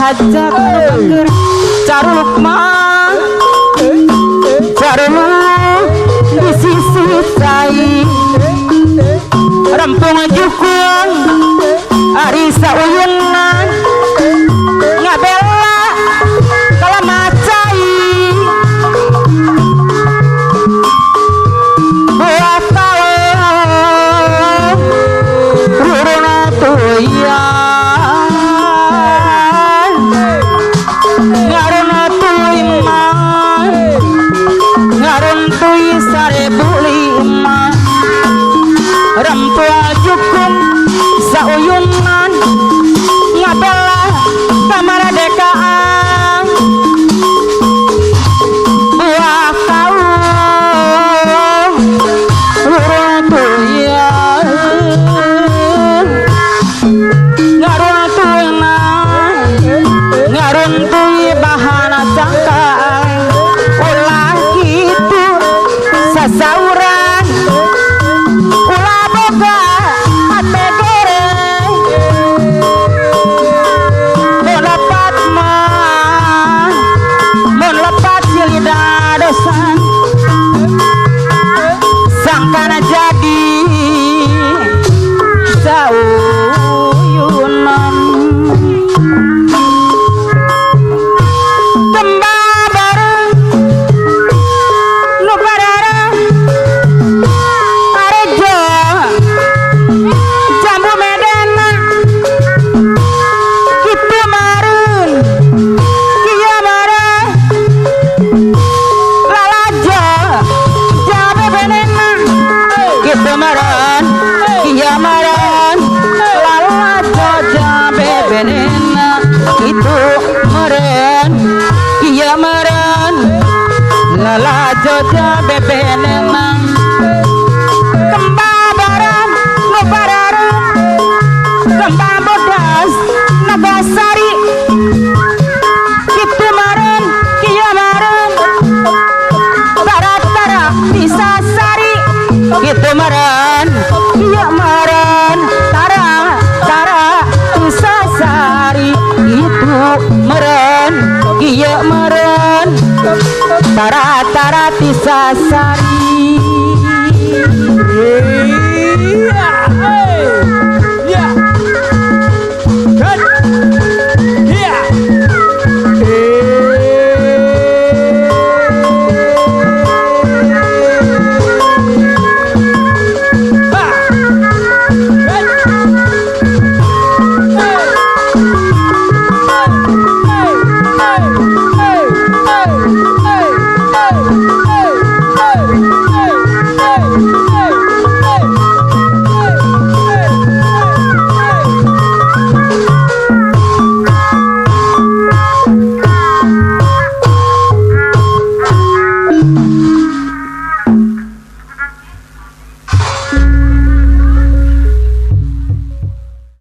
hajat bakir caruluk mah caruluk di sisi sai rempung jukung ari sauyunna ngabela kala macai buat tahu ruruna tuyan ngaruna tuimah ngarun tui sarebu lima rempung jukung sauyunan ngabela kamaradekaan buah kau urung tuyan ngarun tuina ngarun tui bahana cangkaan ulah gitu sasauran ulah boga ate goreng mun lepat mah mun lepat silida dosan sangkana jadi sauyunan tembang bareng nu barareng arejo jambu medena kitu marun kieu mareh lalajo jabe benena kitu marun kieu marun lalajo jabe benena kitu meren kieu meren lalajo jabe benena kembang bareng nu barareng kembang bodas nagasari kitu maren kieu maren baratara disasari kitu maren kieu maren tara tara disasari kitu meren kieu meren tara tara disasari